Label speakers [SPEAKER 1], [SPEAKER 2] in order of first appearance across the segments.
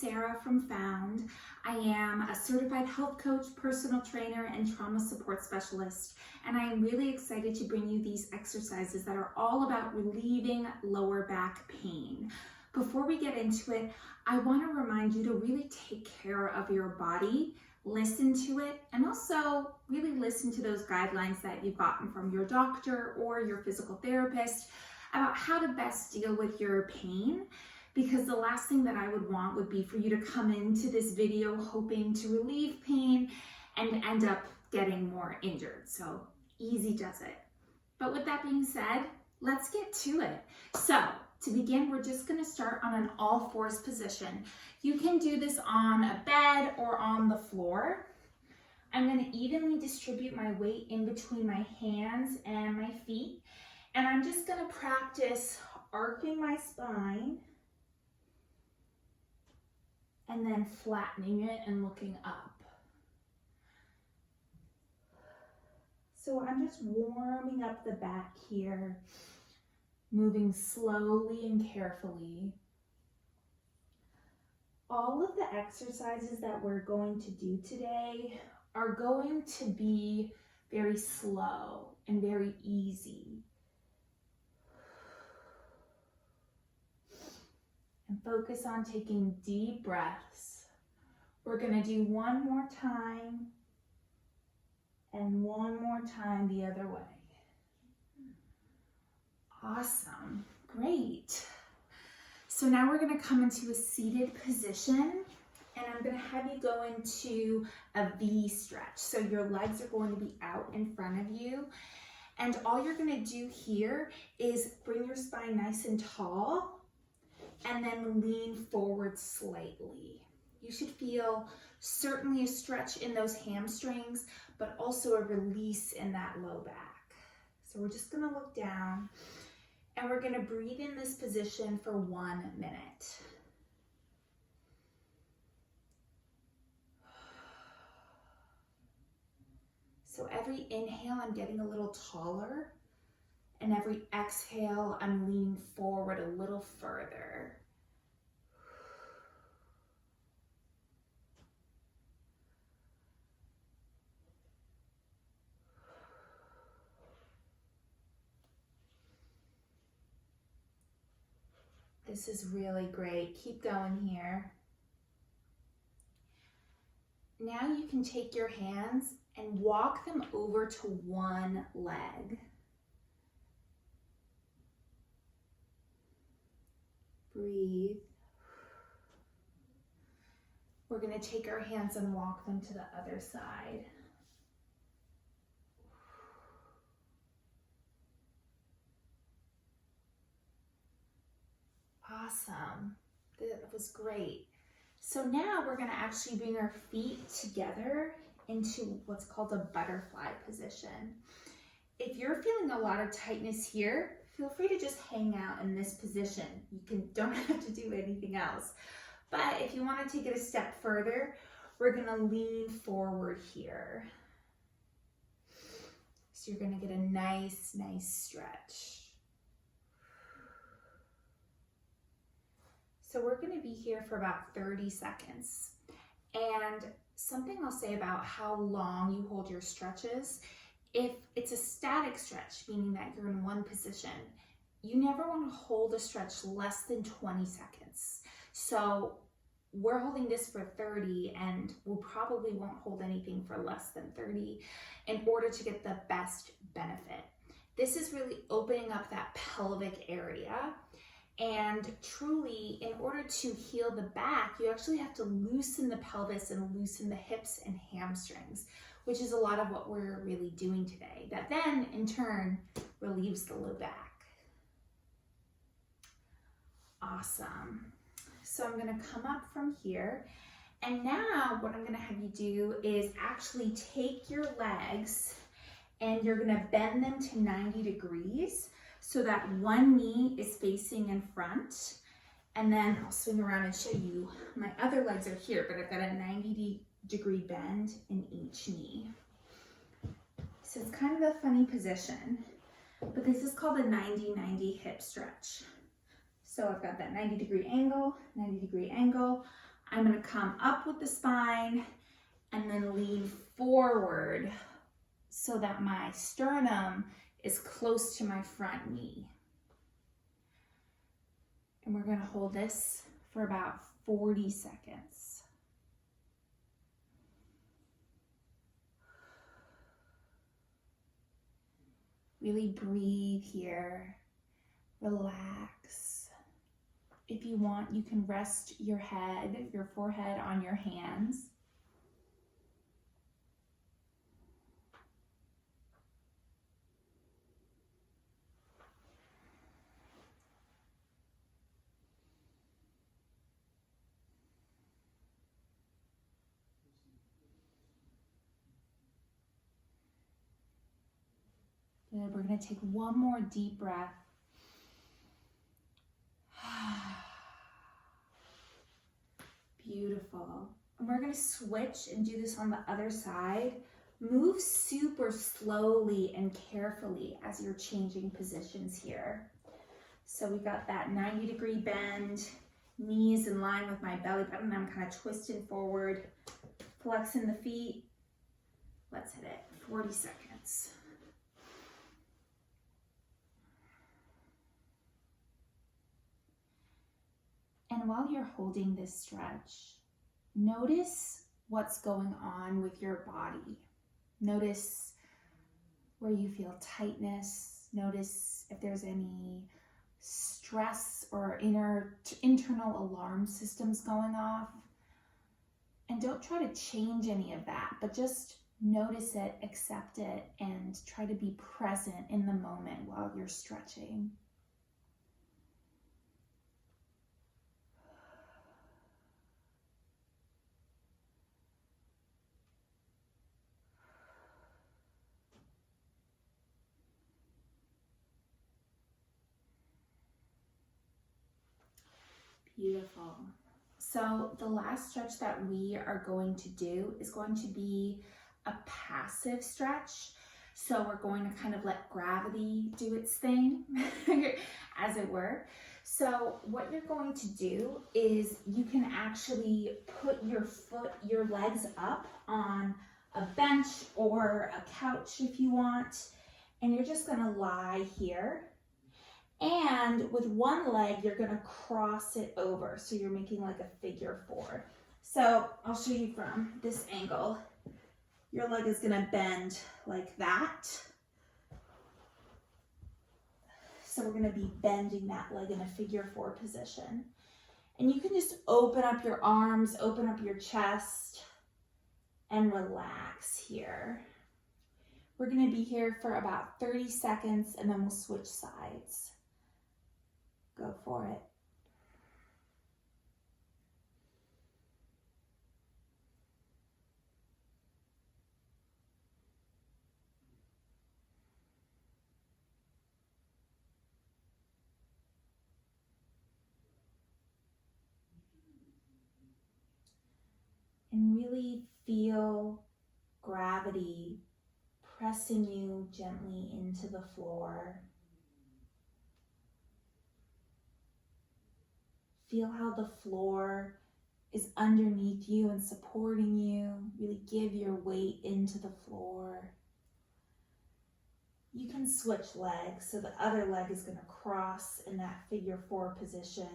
[SPEAKER 1] Sarah from Found. I am a certified health coach, personal trainer, and trauma support specialist, and I am really excited to bring you these exercises that are all about relieving lower back pain. Before we get into it, I want to remind you to really take care of your body, listen to it, and also really listen to those guidelines that you've gotten from your doctor or your physical therapist about how to best deal with your pain. Because the last thing that I would want would be for you to come into this video hoping to relieve pain and end up getting more injured. So easy does it. But with that being said, let's get to it. So to begin, we're just going to start on an all fours position. You can do this on a bed or on the floor. I'm going to evenly distribute my weight in between my hands and my feet. And I'm just going to practice arcing my spine and then flattening it and looking up. So I'm just warming up the back here, moving slowly and carefully. All of the exercises that we're going to do today are going to be very slow and very easy. And focus on taking deep breaths. We're going to do one more time and one more time the other way. Awesome. Great. So now we're going to come into a seated position, and I'm going to have you go into a V stretch. So your legs are going to be out in front of you. And all you're going to do here is bring your spine nice and tall and then lean forward slightly. You should feel certainly a stretch in those hamstrings, but also a release in that low back. So we're just going to look down and we're going to breathe in this position for 1 minute. So every inhale, I'm getting a little taller. And every exhale, I'm leaning forward a little further. This is really great. Keep going here. Now you can take your hands and walk them over to one leg. Breathe. We're going to take our hands and walk them to the other side. Awesome. That was great. So now we're going to actually bring our feet together into what's called a butterfly position. If you're feeling a lot of tightness here, feel free to just hang out in this position. You don't have to do anything else. But if you want to take it a step further, we're going to lean forward here. So you're going to get a nice stretch. So we're going to be here for about 30 seconds. And something I'll say about how long you hold your stretches, if it's a static stretch, meaning that you're in one position, you never want to hold a stretch less than 20 seconds. So we're holding this for 30, and we probably won't hold anything for less than 30 in order to get the best benefit. This is really opening up that pelvic area. And truly, in order to heal the back, you actually have to loosen the pelvis and loosen the hips and hamstrings, which is a lot of what we're really doing today. That then, in turn, relieves the low back. Awesome. So I'm going to come up from here. And now what I'm going to have you do is actually take your legs and you're going to bend them to 90 degrees. So that one knee is facing in front, and then I'll swing around and show you my other legs are here, but I've got a 90-degree bend in each knee. So it's kind of a funny position, but this is called a 90-90 hip stretch. So I've got that 90-degree angle, 90-degree angle. I'm going to come up with the spine and then lean forward so that my sternum is close to my front knee. And we're going to hold this for about 40 seconds. Really breathe here. Relax. If you want, you can rest your head, your forehead on your hands. Good. We're going to take one more deep breath. Beautiful. And we're going to switch and do this on the other side. Move super slowly and carefully as you're changing positions here. So we've got that 90-degree bend, knees in line with my belly button. I'm kind of twisting forward, flexing the feet. Let's hit it. 40 seconds. And while you're holding this stretch, notice what's going on with your body. Notice where you feel tightness. Notice if there's any stress or internal alarm systems going off. And don't try to change any of that, but just notice it, accept it, and try to be present in the moment while you're stretching. Beautiful. So the last stretch that we are going to do is going to be a passive stretch. So we're going to kind of let gravity do its thing, as it were. So what you're going to do is you can actually put your legs up on a bench or a couch if you want, and you're just going to lie here. And with one leg, you're going to cross it over. So you're making like a figure 4. So I'll show you from this angle. Your leg is going to bend like that. So we're going to be bending that leg in a figure 4 position. And you can just open up your arms, open up your chest, and relax here. We're going to be here for about 30 seconds and then we'll switch sides. Go for it. And really feel gravity pressing you gently into the floor. Feel how the floor is underneath you and supporting you. Really give your weight into the floor. You can switch legs, so the other leg is going to cross in that figure 4 position.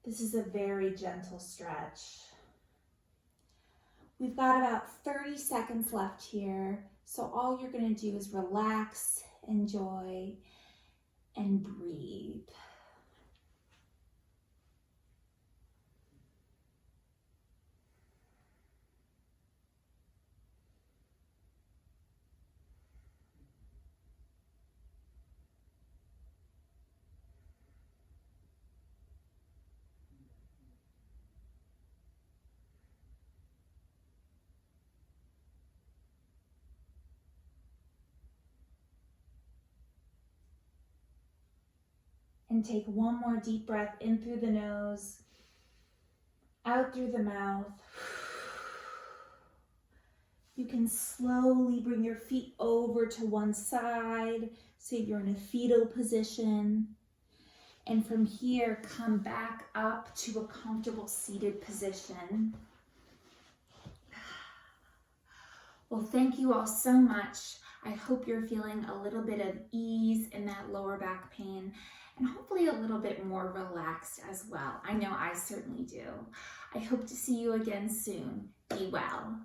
[SPEAKER 1] This is a very gentle stretch. We've got about 30 seconds left here, so all you're going to do is relax, enjoy, and breathe. And take one more deep breath in through the nose, out through the mouth. You can slowly bring your feet over to one side so you're in a fetal position. And from here, come back up to a comfortable seated position. Well, thank you all so much. I hope you're feeling a little bit of ease in that lower back pain and hopefully a little bit more relaxed as well. I know I certainly do. I hope to see you again soon. Be well.